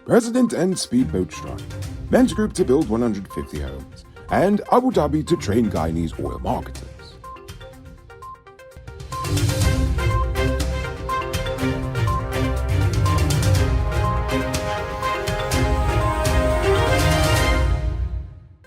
President ends speedboat strike. Men's group to build 150 homes. And Abu Dhabi to train Guyanese oil marketers.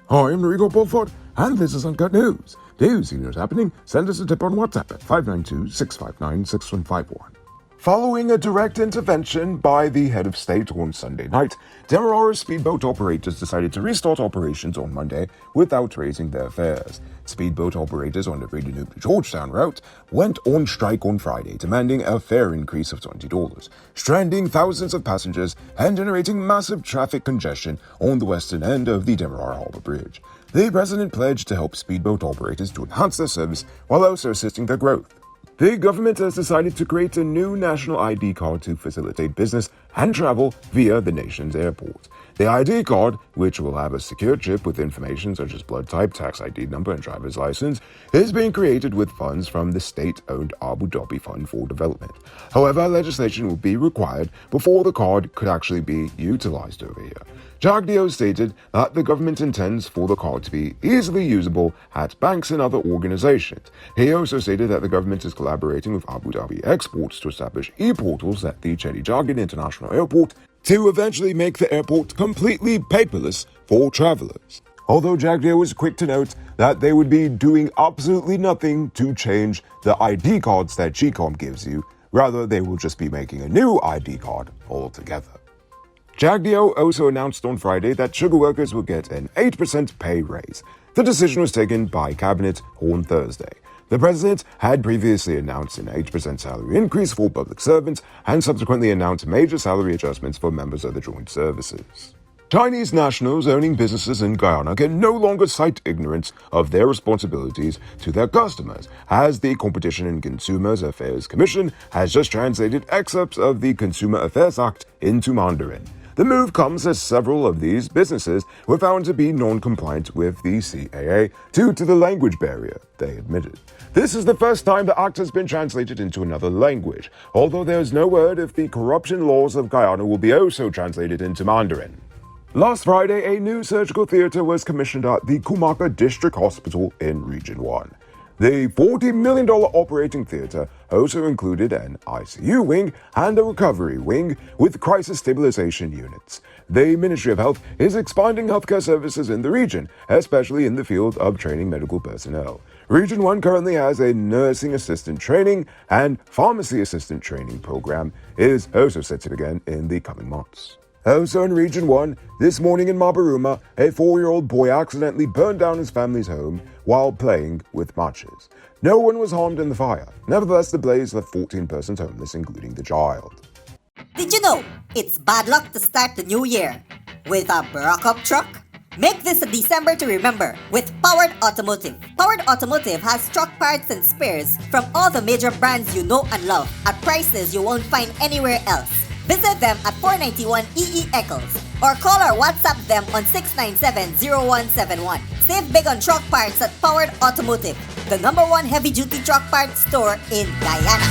Hi, I'm Rico Bulford, and this is Uncut News. Do you see what's happening? Send us a tip on WhatsApp at 592-659-6151. Following a direct intervention by the head of state on Sunday night, Demerara speedboat operators decided to restart operations on Monday without raising their fares. Speedboat operators on the Freedom to Georgetown route went on strike on Friday, demanding a fare increase of $20, stranding thousands of passengers and generating massive traffic congestion on the western end of the Demerara Harbour Bridge. The president pledged to help speedboat operators to enhance their service while also assisting their growth. The government has decided to create a new national ID card to facilitate business and travel via the nation's airports. The ID card, which will have a secure chip with information such as blood type, tax ID number, and driver's license, is being created with funds from the state-owned Abu Dhabi Fund for Development. However, legislation will be required before the card could actually be utilized over here. Jagdeo stated that the government intends for the card to be easily usable at banks and other organizations. He also stated that the government is collaborating with Abu Dhabi Exports to establish e-portals at the Chedi Jagan International Airport to eventually make the airport completely paperless for travelers. Although Jagdeo was quick to note that they would be doing absolutely nothing to change the ID cards that GCOM gives you, rather they will just be making a new ID card altogether. Jagdeo also announced on Friday that sugar workers will get an 8% pay raise. The decision was taken by Cabinet on Thursday. The president had previously announced an 8% salary increase for public servants and subsequently announced major salary adjustments for members of the joint services. Chinese nationals owning businesses in Guyana can no longer cite ignorance of their responsibilities to their customers, as the Competition and Consumer Affairs Commission has just translated excerpts of the Consumer Affairs Act into Mandarin. The move comes as several of these businesses were found to be non-compliant with the CAA due to the language barrier, they admitted. This is the first time the act has been translated into another language, although there is no word if the corruption laws of Guyana will be also translated into Mandarin. Last Friday, a new surgical theater was commissioned at the Kumaka District Hospital in Region 1. The $40 million operating theater also included an ICU wing and a recovery wing with crisis stabilization units. The Ministry of Health is expanding healthcare services in the region, especially in the field of training medical personnel. Region 1 currently has a nursing assistant training and pharmacy assistant training program. It is also set to begin in the coming months. Also in Region 1, this morning in Mabaruma, a 4-year-old boy accidentally burned down his family's home while playing with matches. No one was harmed in the fire. Nevertheless, the blaze left 14 persons homeless, including the child. Did you know it's bad luck to start the new year with a Barack truck? Make this a December to remember with Powered Automotive. Powered Automotive has truck parts and spares from all the major brands you know and love at prices you won't find anywhere else. Visit them at 491 EE Eccles or call or WhatsApp them on 697-0171. Save big on truck parts at Powered Automotive, the #1 heavy-duty truck parts store in Guyana.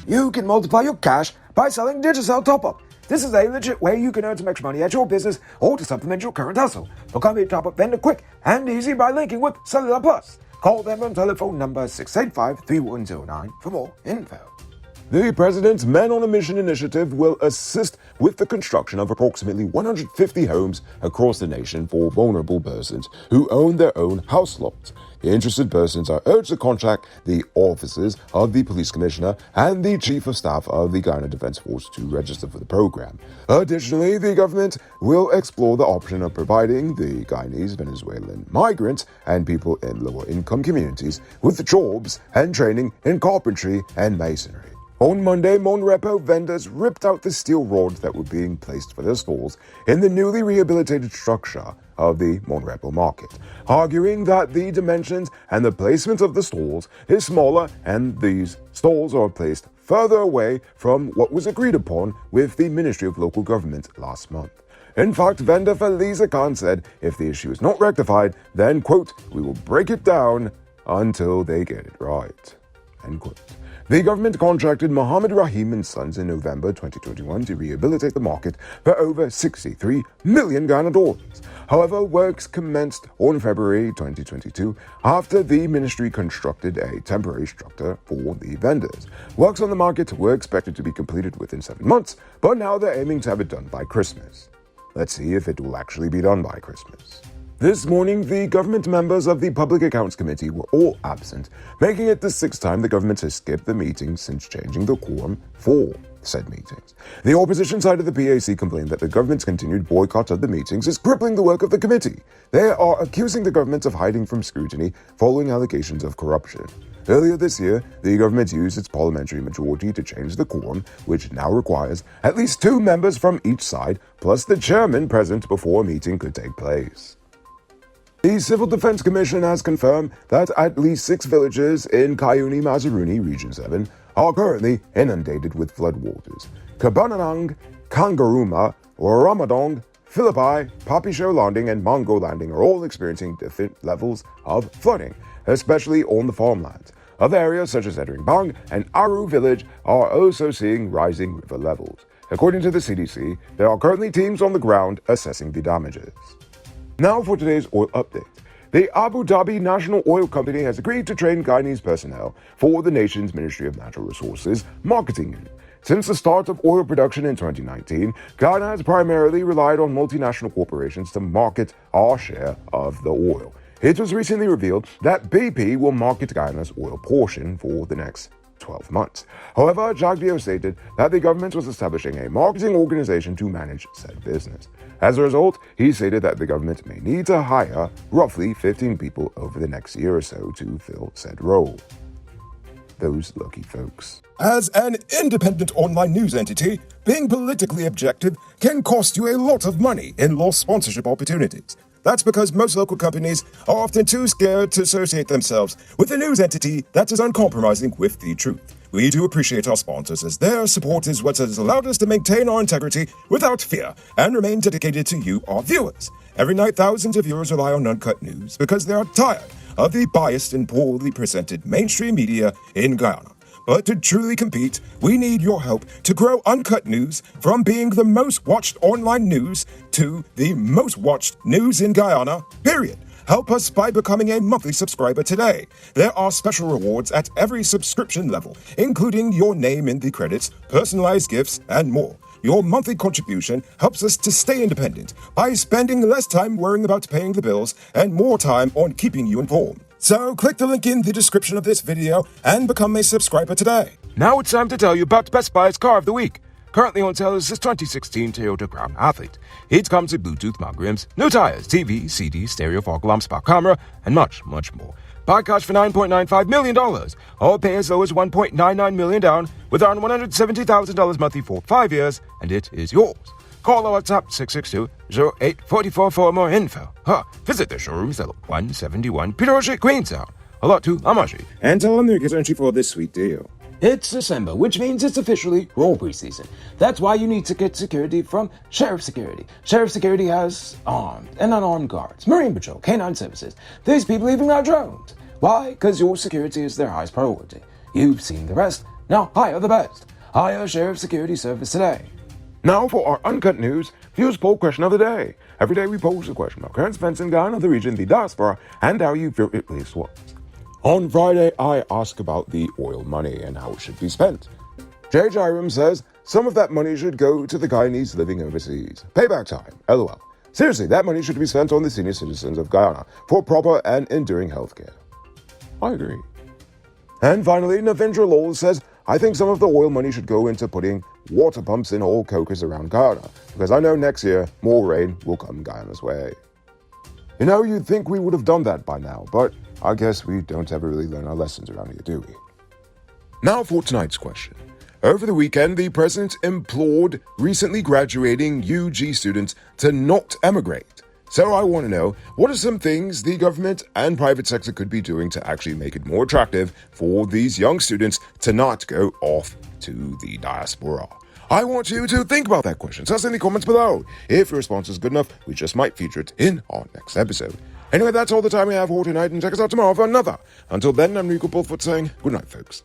You can multiply your cash by selling Digicel Top-Up. This is a legit way you can earn some extra money at your business or to supplement your current hustle. Become a top-up vendor quick and easy by linking with Cellular Plus. Call them on telephone number 685-3109 for more info. The President's Men on a Mission initiative will assist with the construction of approximately 150 homes across the nation for vulnerable persons who own their own house lots. Interested persons are urged to contact the offices of the Police Commissioner and the Chief of Staff of the Guyana Defense Force to register for the program. Additionally, the government will explore the option of providing the Guyanese Venezuelan migrants and people in lower-income communities with jobs and training in carpentry and masonry. On Monday, Monrepo vendors ripped out the steel rods that were being placed for their stalls in the newly rehabilitated structure of the Monrepo market, arguing that the dimensions and the placement of the stalls is smaller and these stalls are placed further away from what was agreed upon with the Ministry of Local Government last month. In fact, vendor Feliza Khan said if the issue is not rectified, then, quote, we will break it down until they get it right. End quote. The government contracted Mohammed Rahim and Sons in November 2021 to rehabilitate the market for over 63 million Ghana dollars. However, works commenced on February 2022 after the ministry constructed a temporary structure for the vendors. Works on the market were expected to be completed within 7 months, but now they're aiming to have it done by Christmas. Let's see if it will actually be done by Christmas. This morning, the government members of the Public Accounts Committee were all absent, making it the 6th time the government has skipped the meeting since changing the quorum for said meetings. The opposition side of the PAC complained that the government's continued boycott of the meetings is crippling the work of the committee. They are accusing the government of hiding from scrutiny following allegations of corruption. Earlier this year, the government used its parliamentary majority to change the quorum, which now requires at least 2 members from each side, plus the chairman present before a meeting could take place. The Civil Defense Commission has confirmed that at least 6 villages in Kayuni Mazaruni, Region 7, are currently inundated with floodwaters. Kabananang, Kangaruma, Ramadong, Philippi, Papisho Landing, and Mango Landing are all experiencing different levels of flooding, especially on the farmlands. Other areas such as Edringbang and Aru Village are also seeing rising river levels. According to the CDC, there are currently teams on the ground assessing the damages. Now for today's oil update. The Abu Dhabi National Oil Company has agreed to train Guyanese personnel for the nation's Ministry of Natural Resources marketing unit. Since the start of oil production in 2019, Guyana has primarily relied on multinational corporations to market our share of the oil. It was recently revealed that BP will market Guyana's oil portion for the next 12 months. However, Jagdeo stated that the government was establishing a marketing organization to manage said business. As a result, he stated that the government may need to hire roughly 15 people over the next year or so to fill said role. Those lucky folks. As an independent online news entity, being politically objective can cost you a lot of money in lost sponsorship opportunities. That's because most local companies are often too scared to associate themselves with a news entity that is uncompromising with the truth. We do appreciate our sponsors, as their support is what has allowed us to maintain our integrity without fear and remain dedicated to you, our viewers. Every night, thousands of viewers rely on Uncut News because they are tired of the biased and poorly presented mainstream media in Guyana. But to truly compete, we need your help to grow Uncut News from being the most watched online news to the most watched news in Guyana, period. Help us by becoming a monthly subscriber today. There are special rewards at every subscription level, including your name in the credits, personalized gifts, and more. Your monthly contribution helps us to stay independent by spending less time worrying about paying the bills and more time on keeping you informed. So click the link in the description of this video and become a subscriber today. Now it's time to tell you about Best Buy's Car of the Week. Currently on sale is this 2016 Toyota Crown Athlete. It comes with Bluetooth mug rims, new tires, TV, CD, stereo fog lamps, back camera, and much, much more. Buy cash for $9.95 million, or pay as low as $1.99 million down with around $170,000 monthly for 5 years, and it is yours. Call or WhatsApp 662-0844 for more info. Visit the showrooms at 171 Peter Street, Queenstown. A lot to Amashi. And tell them they're getting entry for this sweet deal. It's December, which means it's officially robbery season. That's why you need to get security from Sheriff Security. Sheriff Security has armed and unarmed guards, Marine Patrol, Canine Services. These people even got drones. Why? Because your security is their highest priority. You've seen the rest. Now hire the best. Hire Sheriff Security Service today. Now for our Uncut News Views Poll Question of the Day. Every day we pose a question about current events in Guyana, the region, the diaspora, and how you feel it place was. On Friday, I ask about the oil money and how it should be spent. Jay Jairam says some of that money should go to the Guyanese living overseas. Payback time, LOL. Seriously, that money should be spent on the senior citizens of Guyana for proper and enduring healthcare. I agree. And finally, Navindra Lowell says, I think some of the oil money should go into putting water pumps in all cocos around Guyana, because I know next year more rain will come Guyana's way. You know, you'd think we would have done that by now, but I guess we don't ever really learn our lessons around here, do we? Now for tonight's question. Over the weekend, the president implored recently graduating UG students to not emigrate. So I want to know, what are some things the government and private sector could be doing to actually make it more attractive for these young students to not go off to the diaspora? I want you to think about that question. Tell us in the comments below. If your response is good enough, we just might feature it in our next episode. Anyway, that's all the time we have for tonight, and check us out tomorrow for another. Until then, I'm Rico Bullfoot saying good night, folks.